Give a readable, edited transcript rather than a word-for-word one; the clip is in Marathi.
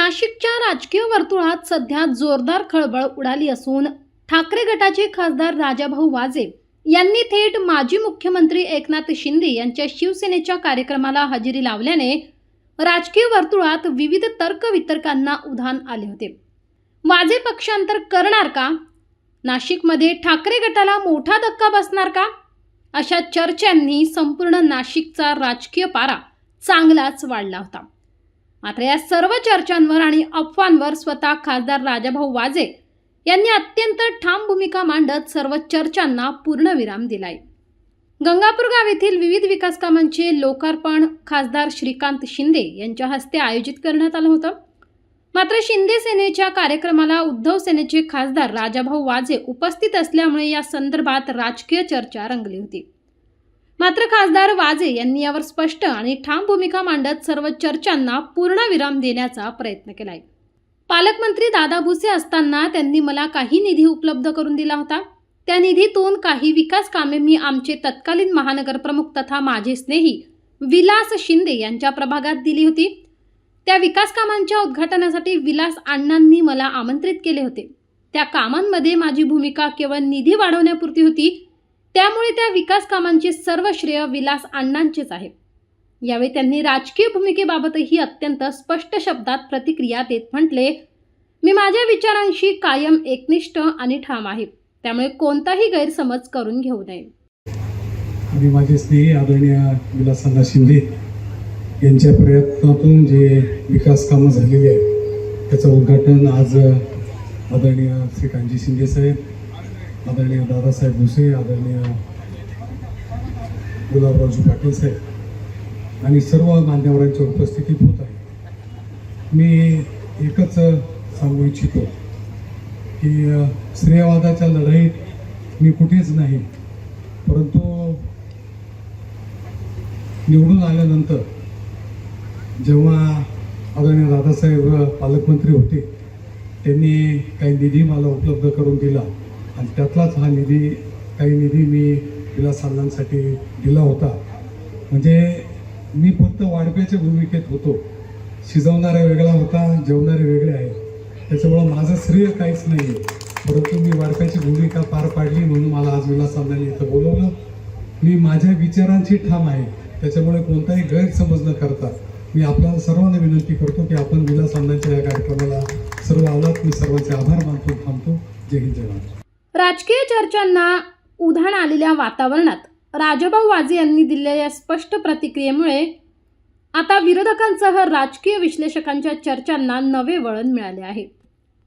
नाशिकच्या राजकीय वर्तुळात सध्या जोरदार खळबळ उडाली असून ठाकरे गटाचे खासदार राजाभाऊ वाजे यांनी थेट माजी मुख्यमंत्री एकनाथ शिंदे यांच्या शिवसेनेच्या कार्यक्रमाला हजेरी लावल्याने राजकीय वर्तुळात विविध तर्कवितर्कांना उधाण आले होते। वाजे पक्षांतर करणार का? नाशिकमध्ये ठाकरे गटाला मोठा धक्का बसणार का? अशा चर्चांनी संपूर्ण नाशिकचा राजकीय पारा चांगलाच वाढला होता। मात्र या सर्व चर्चांवर आणि अफवांवर स्वतः खासदार राजाभाऊ वाजे यांनी अत्यंत ठाम भूमिका मांडत सर्व चर्चांना पूर्णविराम दिलाय। गंगापूर गाव येथील विविध विकास कामांचे लोकार्पण खासदार श्रीकांत शिंदे यांच्या हस्ते आयोजित करण्यात आलं होतं। मात्र शिंदे सेनेच्या कार्यक्रमाला उद्धव सेनेचे खासदार राजाभाऊ वाजे उपस्थित असल्यामुळे या संदर्भात राजकीय चर्चा रंगली होती। मात्र खासदार वाजे यांनी यावर स्पष्ट आणि ठाम भूमिका मांडत सर्व चर्चांना पूर्णविराम देण्याचा प्रयत्न केलाय। पालकमंत्री दादा भुसे असताना त्यांनी मला काही निधी उपलब्ध करून दिला होता। त्या निधीतून काही विकास कामे मी आमचे तत्कालीन महानगर प्रमुख तथा माझे स्नेही विलास शिंदे यांच्या प्रभागात दिली होती। त्या विकास कामांच्या उद्घाटनासाठी विलास अण्णांनी मला आमंत्रित केले होते। त्या कामांमध्ये माझी भूमिका केवळ निधी वाढवण्यापुरती होती, त्यामुळे त्या विकास कामांचे सर्व श्रेय विलास अण्णांचेच आहे। यावेळी त्यांनी राजकीय भूमिकेबाबतही अत्यंत स्पष्ट शब्दात प्रतिक्रिया देत म्हटले, मी माझ्या विचारांशी कायम एकनिष्ठ आणि ठाम आहे, त्यामुळे कोणताही गैरसमज करून घेऊ नये। आणि माझे स्नेही आदरणीय विलास अण्णा शिंदे यांच्या प्रयत्नातून जे विकास कामं झालेली आहेत त्याचं उद्घाटन आज आदरणीय श्रीकांतजी शिंदे साहेब, आदरणीय दादासाहेब भुसे, आदरणीय गुलाबरावजी पाटील साहेब आणि सर्व मान्यवरांच्या उपस्थितीत होत आहे। मी एकच सांगू इच्छितो की श्रेयवादाच्या लढाईत मी कुठेच नाही, परंतु निवडून आल्यानंतर जेव्हा आदरणीय दादासाहेब पालकमंत्री होते त्यांनी काही निधी मला उपलब्ध करून दिला आणि त्यातलाच हा काही निधी मी विलास अण्णांसाठी दिला होता। म्हणजे मी फक्त वाढप्याच्या भूमिकेत होतो, शिजवणारा वेगळा होता, जेवणारे वेगळे आहेत, त्याच्यामुळं माझं श्रेय काहीच नाही आहे, परंतु मी वाढप्याची भूमिका पार पाडली म्हणून मला आज विलास अण्णांनी इथं बोलवलं। मी माझ्या विचारांची ठाम आहे, त्याच्यामुळे कोणताही गैरसमज न करता मी आपल्याला सर्वांना विनंती करतो की आपण विलास अण्णांच्या या कार्यक्रमाला सर्व आलात। मी सर्वांचे आभार मानतो, थांबतो। जय हिंद, जय महाराष्ट्र। राजकीय चर्चांना उधाण आलेल्या वातावरणात राजाभाऊ वाजे यांनी दिलेल्या स्पष्ट प्रतिक्रियेमुळे आता विरोधकांसह राजकीय विश्लेषकांच्या चर्चांना नवे वळण मिळाले आहे।